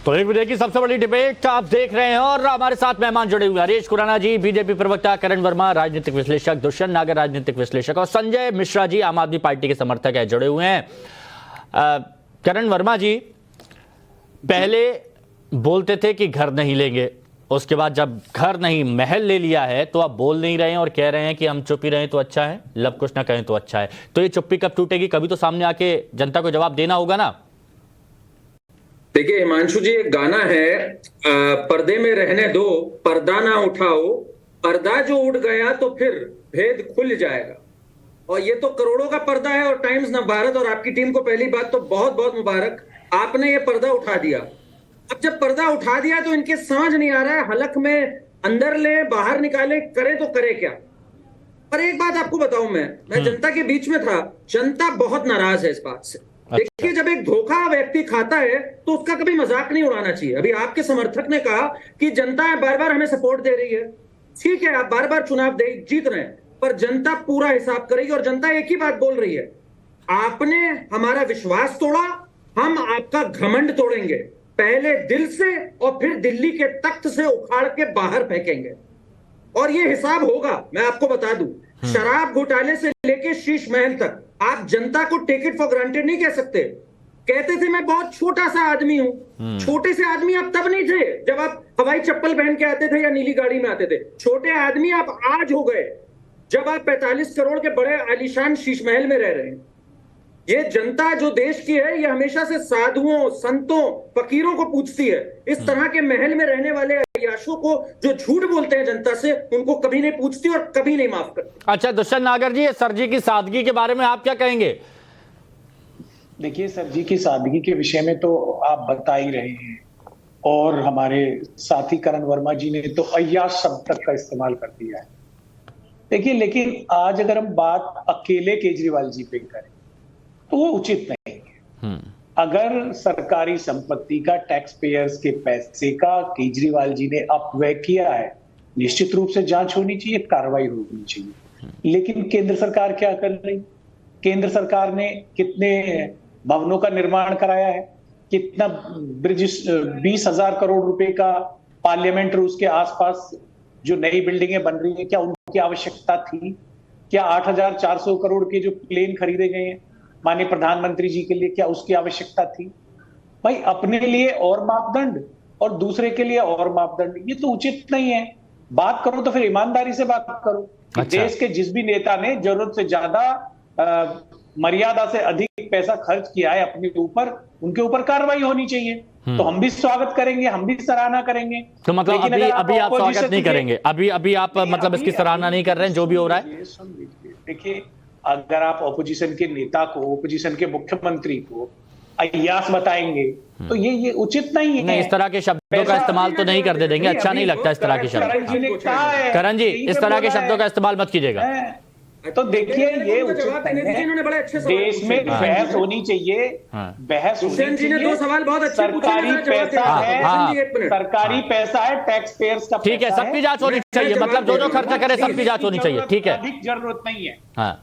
तो एक विषय की सबसे बड़ी डिबेट आप देख रहे हैं और हमारे साथ मेहमान जुड़े हुए हैं हरीश खुराना जी, बीजेपी प्रवक्ता, करण वर्मा राजनीतिक विश्लेषक, दुष्यंत नागर राजनीतिक विश्लेषक और संजय मिश्रा जी आम आदमी पार्टी के समर्थक है, जुड़े हुए हैं। करण वर्मा जी, पहले बोलते थे कि घर नहीं लेंगे, उसके बाद जब घर नहीं महल ले लिया है तो आप बोल नहीं रहे हैं और कह रहे हैं कि हम चुप ही रहें तो अच्छा है, लब कुछ ना कहें तो अच्छा है। तो ये चुप्पी कब टूटेगी? कभी तो सामने आके जनता को जवाब देना होगा ना। देखिए हिमांशु जी, एक गाना है, पर्दे में रहने दो पर्दा ना उठाओ, पर्दा जो उड़ गया तो फिर भेद खुल जाएगा। और ये तो करोड़ों का पर्दा है और टाइम्स नव भारत और आपकी टीम को पहली बात तो बहुत बहुत मुबारक, आपने ये पर्दा उठा दिया। अब जब पर्दा उठा दिया तो इनके समझ नहीं आ रहा है, हलक में अंदर ले बाहर निकाले, करें तो करे क्या। पर एक बात आपको बताऊं, मैं जनता के बीच में था, जनता बहुत नाराज है इस बात से। देखिए, जब एक धोखा व्यक्ति खाता है तो उसका कभी मजाक नहीं उड़ाना चाहिए। अभी आपके समर्थक ने कहा कि जनता बार बार हमें सपोर्ट दे रही है, ठीक है, आप बार बार चुनाव जीत रहे हैं, पर जनता पूरा हिसाब करेगी। और जनता एक ही बात बोल रही है, आपने हमारा विश्वास तोड़ा, हम आपका घमंड तोड़ेंगे, पहले दिल से और फिर दिल्ली के तख्त से उखाड़ के बाहर फेंकेंगे। और ये हिसाब होगा, मैं आपको बता दूं, शराब घोटाले से लेके शीश महल तक आप जनता को टेक इट फॉर ग्रांटेड नहीं कह सकते। कहते थे मैं बहुत छोटा सा आदमी हूं, छोटे से आदमी आप तब नहीं थे जब आप हवाई चप्पल पहन के आते थे या नीली गाड़ी में आते थे। छोटे आदमी आप आज हो गए जब आप 45 करोड़ के बड़े आलीशान शीश महल में रह रहे हैं। ये जनता जो देश की है, ये हमेशा से साधुओं, संतों, फकीरों को पूछती है। इस तरह के महल में रहने वाले अय्याशों को जो झूठ बोलते हैं जनता से, उनको कभी नहीं पूछती और कभी नहीं माफ करती। अच्छा दुष्यंत नागर जी, सर जी की सादगी के बारे में आप क्या कहेंगे? देखिए, सर जी की सादगी के विषय में तो आप बता ही रहे हैं और हमारे साथी करण वर्मा जी ने तो अय्याश शब्द तक का इस्तेमाल कर दिया है। देखिए, लेकिन आज अगर हम बात अकेले केजरीवाल जी पे करें तो वो उचित नहीं है। अगर सरकारी संपत्ति का, टैक्स पेयर्स के पैसे का केजरीवाल जी ने अपव्यय किया है, निश्चित रूप से जांच होनी चाहिए, कार्रवाई होनी चाहिए। लेकिन केंद्र सरकार क्या कर रही? केंद्र सरकार ने कितने भवनों का निर्माण कराया है, कितना ब्रिज, 20,000 करोड़ रुपए का पार्लियामेंट और उसके आसपास जो नई बिल्डिंगें बन रही है, क्या उनकी आवश्यकता थी? क्या 8,400 करोड़ के जो प्लेन खरीदे गए हैं माननीय प्रधानमंत्री जी के लिए, क्या उसकी आवश्यकता थी? भाई, अपने लिए और मापदंड और दूसरे के लिए और मापदंड, ये तो उचित नहीं है। बात करो तो फिर ईमानदारी से बात करो। अच्छा। देश के जिस भी नेता ने जरूरत से ज्यादा मर्यादा से अधिक पैसा खर्च किया है अपने ऊपर, उनके ऊपर कार्रवाई होनी चाहिए। तो हम भी स्वागत करेंगे, हम भी सराहना करेंगे। तो मतलब अभी आप स्वागत नहीं करेंगे? अभी आप मतलब इसकी सराहना नहीं कर रहे हैं जो भी हो रहा है? देखिए, अगर आप ऑपोजिशन के नेता को, ऑपोजिशन के मुख्यमंत्री को अय्यास बताएंगे तो ये उचित नहीं है। नहीं, इस तरह के शब्दों का इस्तेमाल तो नहीं कर देंगे, अच्छा नहीं लगता इस तरह के शब्द। करण जी, इस तरह के शब्दों का इस्तेमाल मत कीजिएगा। तो देखिए, ये उचित नहीं है। देश में बहस होनी चाहिए, बहस होनी चाहिए। सरकारी पैसा है, सरकारी पैसा है, टैक्स पेयर्स का, ठीक है, सबकी जांच होनी चाहिए, मतलब जो खर्चा करे सबकी जांच होनी चाहिए, ठीक है, अधिक जरूरत नहीं है। हाँ।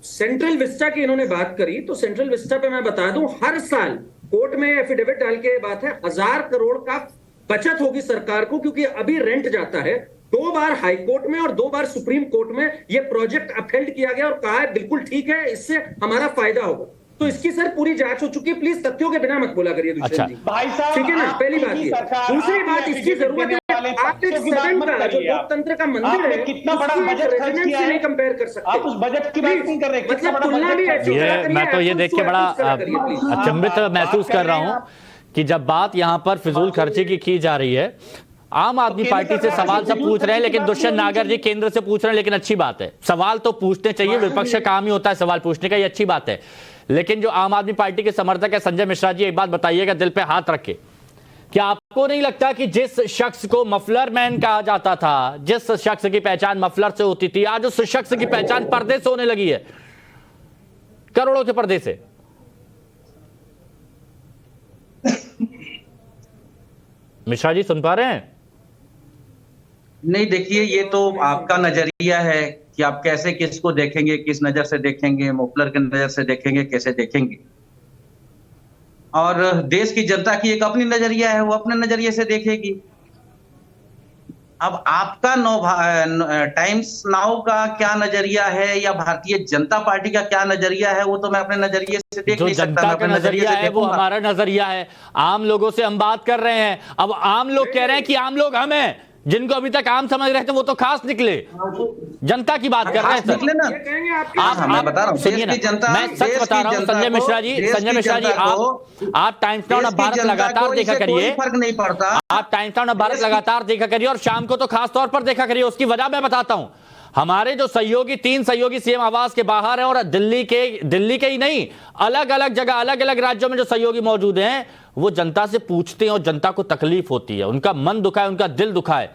सेंट्रल विस्टा की इन्होंने बात करी, तो सेंट्रल विस्टा पे मैं बता दूं, हर साल कोर्ट में एफिडेविट डाल के बात है, 1,000 करोड़ का बचत होगी सरकार को, क्योंकि अभी रेंट जाता है। 2 बार हाई कोर्ट में और 2 बार सुप्रीम कोर्ट में ये प्रोजेक्ट अपहेल्ड किया गया और कहा है बिल्कुल ठीक है, इससे हमारा फायदा होगा। तो इसकी सर पूरी जांच हो चुकी है, प्लीज तथ्यों के बिना मत बोला करिए। अच्छा भाई साहब, ठीक है ना, पहली बात ये। दूसरी बात, इसकी जरूरत है, आप एक सदन का, जो लोकतंत्र का मंदिर है, कितना बड़ा बजट खर्च किया है, नहीं कंपेयर कर सकते। आप उस बजट की बात नहीं कर रहे, मतलब तुलना भी ऐसी ये मैं तो ये देख के बड़ा अचंभित महसूस कर रहा हूं कि जब बात यहां पर फिजूल खर्ची की जा रही है, आम आदमी पार्टी से सवाल सब पूछ रहे हैं, लेकिन दुष्यंत नागर जी केंद्र से पूछ रहे हैं, लेकिन अच्छी बात है, सवाल तो पूछने चाहिए, विपक्ष का काम ही होता है सवाल पूछने का, ये अच्छी बात है। लेकिन जो आम आदमी पार्टी के समर्थक है, संजय मिश्रा जी, एक बात बताइएगा दिल पे हाथ रख के, क्या आपको नहीं लगता कि जिस शख्स को मफलर मैन कहा जाता था, जिस शख्स की पहचान मफलर से होती थी, आज उस शख्स की पहचान पर्दे से होने लगी है, करोड़ों के पर्दे से? मिश्रा जी सुन पा रहे हैं? नहीं, देखिए, ये तो आपका नजरिया है कि आप कैसे किसको देखेंगे, किस नजर से देखेंगे, मुफलर के नजर से देखेंगे, कैसे देखेंगे। और देश की जनता की एक अपनी नजरिया है, वो अपने नजरिए से देखेगी। अब आपका टाइम्स नाउ का क्या नजरिया है या भारतीय जनता पार्टी का क्या नजरिया है, वो तो मैं अपने नजरिए से देख जो नहीं सकता। जनता का नजरिया है वो हमारा नजरिया है। आम लोगों से हम बात कर रहे हैं। अब आम लोग कह रहे हैं कि आम लोग हम हैं, जिनको अभी तक आम समझ रहे थे वो तो खास निकले। जनता की बात कर रहे हैं निकले ना। मैं बता रहा हूँ, सुनिए ना, मैं सच बता रहा हूँ। संजय मिश्रा जी, आप टाइम्स नाउ भारत लगातार देखा करिए। फर्क नहीं पड़ता। आप टाइम्स नाउ भारत लगातार देखा करिए और शाम को तो खास तौर पर देखा करिए। उसकी वजह मैं बताता हूं। हमारे जो सहयोगी, 3 सहयोगी सीएम आवास के बाहर हैं और दिल्ली के ही नहीं, अलग अलग जगह, अलग अलग राज्यों में जो सहयोगी मौजूद हैं, वो जनता से पूछते हैं और जनता को तकलीफ होती है, उनका मन दुखा है, उनका दिल दुखा है,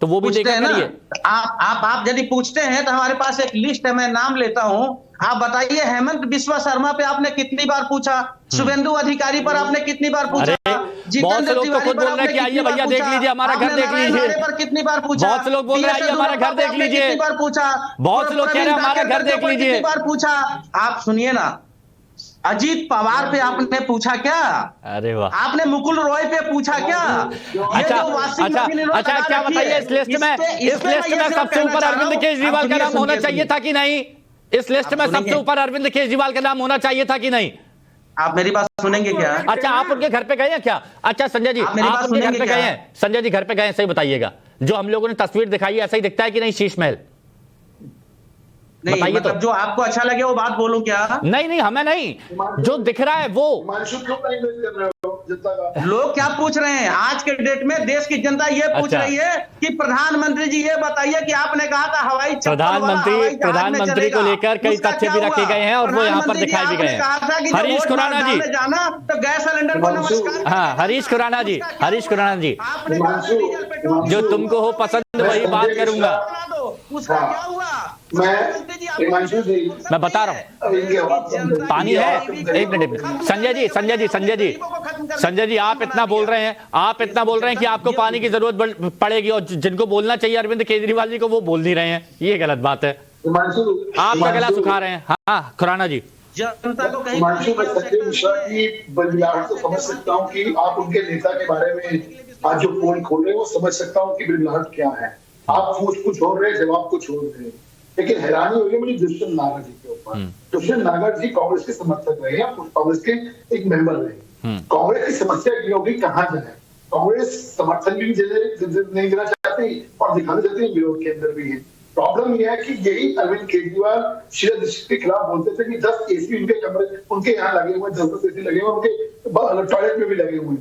तो वो भी देखा करिए। आप यदि पूछते हैं तो हमारे पास एक लिस्ट है, मैं नाम लेता हूं। आप बताइए, हेमंत बिस्वा शर्मा पे आपने कितनी बार पूछा? शुभेंदु अधिकारी पर आपने कितनी बार पूछा? बहुत से लोग तो खुद बोल रहे हैं कि आइए भैया देख लीजिए, हमारा घर देख लीजिए। पर कितनी बार पूछा? बहुत से लोग बोल रहे हैं आइए हमारा घर देख लीजिए। कितनी बार पूछा? बहुत से लोग कह रहे हैं हमारा घर देख लीजिए। कितनी बार पूछा? आप सुनिए ना, अजीत पवार पे आपने पूछा क्या? अरे वाह। आपने मुकुल रॉय पे पूछा क्या? अच्छा, क्या बताइए, इस लिस्ट में सबसे ऊपर अरविंद केजरीवाल का नाम होना चाहिए था कि नहीं? इस लिस्ट में सबसे ऊपर अरविंद केजरीवाल का नाम होना चाहिए था कि नहीं? आप मेरी बात सुनेंगे क्या? अच्छा, आप उनके घर पे गए हैं क्या? अच्छा संजय जी, आप उनके घर पे गए हैं? संजय जी घर पे गए हैं, सही बताइएगा। जो हम लोगों ने तस्वीर दिखाई ऐसा ही दिखता है कि नहीं शीश महल? नहीं, मतलब तो जो आपको अच्छा लगे वो बात बोलूं क्या? नहीं, हमें नहीं, जो दिख रहा है वो। लोग क्या पूछ रहे हैं आज के डेट में? देश की जनता ये पूछ रही है कि प्रधानमंत्री जी ये बताइए कि आपने कहा था हवाई प्रधानमंत्री को लेकर कई तथ्य भी रखे गए हैं और वो यहाँ पर दिखाई भी गए हैं। हरीश खुराना जी जाना तो गैस सिलेंडर को नमस्कार। हाँ, हरीश खुराना जी, जो तुमको हो पसंद वही बात करूंगा। उसका क्या हुआ? मैं बता रहा हूँ, पानी है। एक मिनट, संजय जी आप इतना बोल रहे हैं कि आपको पानी की जरूरत पड़ेगी और जिनको बोलना चाहिए अरविंद केजरीवाल जी को वो बोल नहीं रहे हैं, ये गलत बात है। आपका गला सुखा रहे हैं। हाँ खुराना जी, जनता को कहीं मिश्रा की बिलबिलाहट को समझ सकता हूँ कि आप उनके नेता के बारे में आज जो पोल खोल रहे हैं वो समझ सकता हूँ कि बिलबिलाहट क्या है। आप कुछ हो रहे हैं, जवाब कुछ हो रहे हैं, लेकिन हैरानी हुई मुझे दुष्यंत नागर जी के ऊपर। दुष्यंत नागर जी कांग्रेस के समर्थक रहे हैं, कांग्रेस के एक मेंबर रहे। कांग्रेस की समस्या ये होगी कहाँ जाए। कांग्रेस समर्थन भी नहीं देना चाहती और दिखाना चाहती है विरोध के अंदर भी है। प्रॉब्लम यह है कि यही अरविंद केजरीवाल शीला दीक्षित के खिलाफ बोलते थे कि 10 एसी उनके कमरे, उनके यहाँ लगे हुए, 10 एसी लगे हुए, उनके टॉयलेट में भी लगे हुए,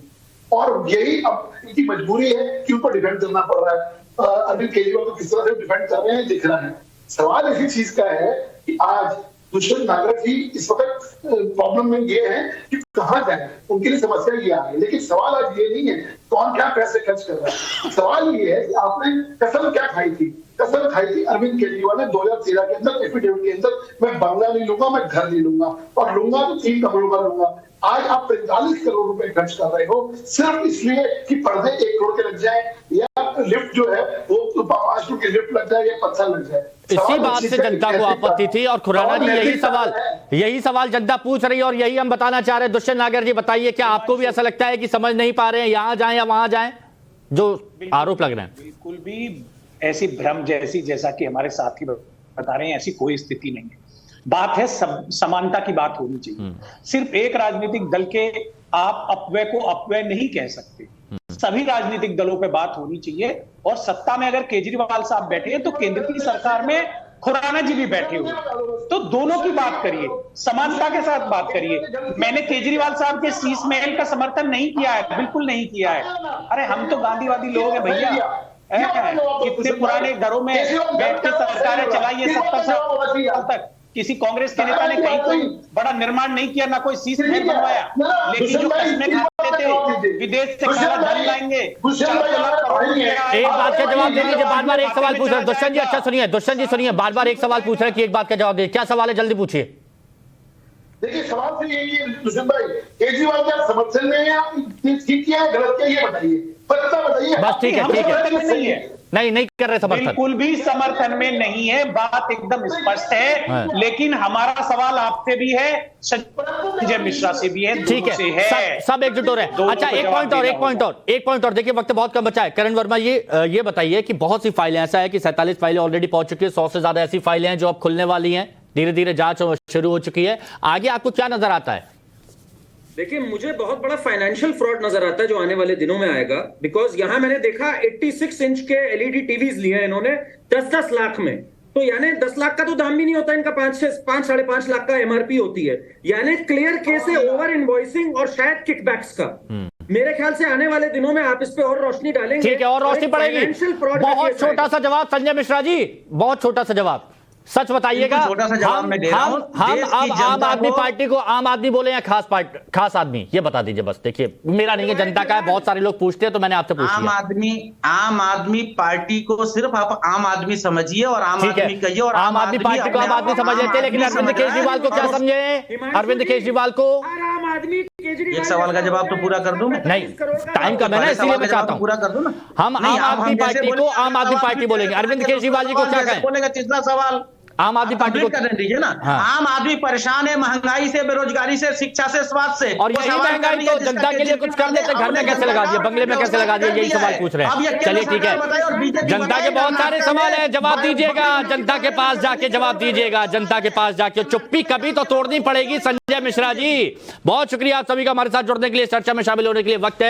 और यही अब इनकी मजबूरी है कि उनको डिफेंड करना पड़ रहा है। अरविंद केजरीवाल को किस तरह से डिफेंड कर रहे हैं दिख रहा है। सवाल इसी चीज का है कि आज दुष्यंत नागर जी इस वक्त प्रॉब्लम में ये है कि कहाँ जाए, उनके लिए समस्या ये आ रही है। लेकिन सवाल आज ये नहीं है कौन क्या पैसे खर्च कर रहा है, सवाल ये है कि आपने कसम क्या खाई थी। कसम खाई थी अरविंद केजरीवाल ने 2013 के अंदर एफिडेविट के अंदर, मैं बंगला नहीं लूंगा, मैं घर नहीं लूंगा, और लूंगा तो 3 करोड़ का लूंगा। आज आप 45 करोड़ रुपए खर्च कर रहे हो सिर्फ इसलिए कि पर्दे 1 करोड़ के लग जाए या लिफ्ट जो है वो 5 करोड़ की लिफ्ट लग जाए या पत्थर लग जाए। इसी बात से जनता को आपत्ति थी और खुराना जी यही सवाल जनता पूछ रही है और यही हम बताना चाह रहे हैं। दुष्यंत नागर जी बताइए, क्या आपको भी ऐसा लगता है कि समझ नहीं पा रहे हैं, यहाँ जाएं या वहां जाएं, जो आरोप लग रहे हैं? बिल्कुल भी ऐसी भ्रम जैसा कि हमारे साथी बता रहे हैं, ऐसी कोई स्थिति नहीं है। बात है समानता की बात होनी चाहिए। सिर्फ एक राजनीतिक दल के आप अपव्यय को अपव्यय नहीं कह सकते, सभी राजनीतिक दलों पे बात होनी चाहिए। और सत्ता में अगर केजरीवाल साहब बैठे हैं तो केंद्र की सरकार में खुराना जी भी बैठे हुए, तो दोनों की बात करिए, समानता के साथ बात करिए। मैंने केजरीवाल साहब के शीश महल का समर्थन नहीं किया है, बिल्कुल नहीं किया है। अरे हम तो गांधीवादी लोग हैं भैया, कितने पुराने घरों में बैठ के सरकारें चलाई है 70 साल तक। किसी कांग्रेस के नेता ने कहीं कोई बड़ा निर्माण नहीं किया, ना कोई शीश महल बनवाया, लेकिन जो कस्में खाते थे विदेश से काला धन लाएंगे। एक बात का जवाब दे दीजिए, बार-बार एक सवाल पूछ रहे हैं दुष्यंत जी। अच्छा सुनिए, दुष्यंत जी सुनिए, बार-बार एक सवाल पूछ रहे हैं कि एक बात का जवाब दीजिए। क्या सवाल है, जल्दी पूछिए। देखिए सवाल तो यही है दुष्यंत भाई, केजरीवाल के आप समर्थन में हैं, आप ठीक किया है गलत किया ये बताइए, पता बताइए। बस ठीक है, हम ठीक है। समर्थन में नहीं है, नहीं कर रहे समर्थन। बिल्कुल भी समर्थन में नहीं है, बात एकदम स्पष्ट है। लेकिन हमारा सवाल आपसे भी है, संजय मिश्रा से भी है, ठीक दोनों से है, सब एकजुट हो रहे हैं। अच्छा, एक पॉइंट और देखिए, वक्त बहुत कम बचा है। करण वर्मा, ये बताइए कि बहुत सी फाइलें, ऐसा है कि 47 फाइलें ऑलरेडी पहुंच चुकी है, 100 से ज्यादा ऐसी फाइलें हैं जो अब खुलने वाली हैं, धीरे धीरे जांच शुरू हो चुकी है। आगे आपको क्या नजर आता है? देखिए, मुझे बहुत बड़ा फाइनेंशियल फ्रॉड नजर आता है जो आने वाले दिनों में आएगा, बिकॉज यहां मैंने देखा 86 इंच के एलईडी टीवीज लिए हैं इन्होंने 10-10 लाख में। तो यानी 10 लाख का तो दाम भी नहीं होता इनका, 5-5.5 लाख का एमआरपी होती है। यानी क्लियर केस है ओवर इनवॉइसिंग और शायद किकबैक्स का। मेरे ख्याल से आने वाले दिनों में आप इस पे और रोशनी डालेंगे। ठीक है, और रोशनी पड़ेगी। बहुत छोटा सा जवाब संजय मिश्रा जी, बहुत छोटा सा जवाब, सच बताइएगा। छोटा सा जवाब मैं दे रहा हूं। हम अब आम आदमी पार्टी को आम आदमी बोले या खास आदमी, ये बता दीजिए बस। देखिए, मेरा नहीं है, जनता का है, बहुत सारे लोग पूछते हैं तो मैंने आपसे पूछ लिया। आम आदमी पार्टी को सिर्फ आप आम आदमी समझिए और आम आदमी कहिए, और आम आदमी पार्टी को आम आदमी समझ लेते हैं, लेकिन अरविंद केजरीवाल को क्या समझे? अरविंद केजरीवाल को आम आदमी एक सवाल का जवाब तो पूरा कर दूं मैं। नहीं, टाइम कम है ना, इसलिए मैं चाहता हूं पूरा कर दूं ना। हम आम आदमी पार्टी को आम आदमी पार्टी बोलेंगे। अरविंद केजरीवाल जी को क्या कहें? बोलेगा तीसरा सवाल आम आदमी पार्टी को करने दीजिए ना। हाँ। आम आदमी परेशान है महंगाई से, बेरोजगारी से, शिक्षा से, स्वास्थ्य से, और यही महंगाई तो जनता के लिए कुछ कर देते, घर में कैसे लगा दिए, बंगले में कैसे लगा दिए, यही सवाल पूछ रहे हैं। चलिए ठीक है, जनता के बहुत सारे सवाल हैं, जवाब दीजिएगा, जनता के पास जाके जवाब दीजिएगा, जनता के पास जाके। चुप्पी कभी तो तोड़नी पड़ेगी संजय मिश्रा जी। बहुत शुक्रिया आप सभी का हमारे साथ जुड़ने के लिए, चर्चा में शामिल होने के लिए। वक्त है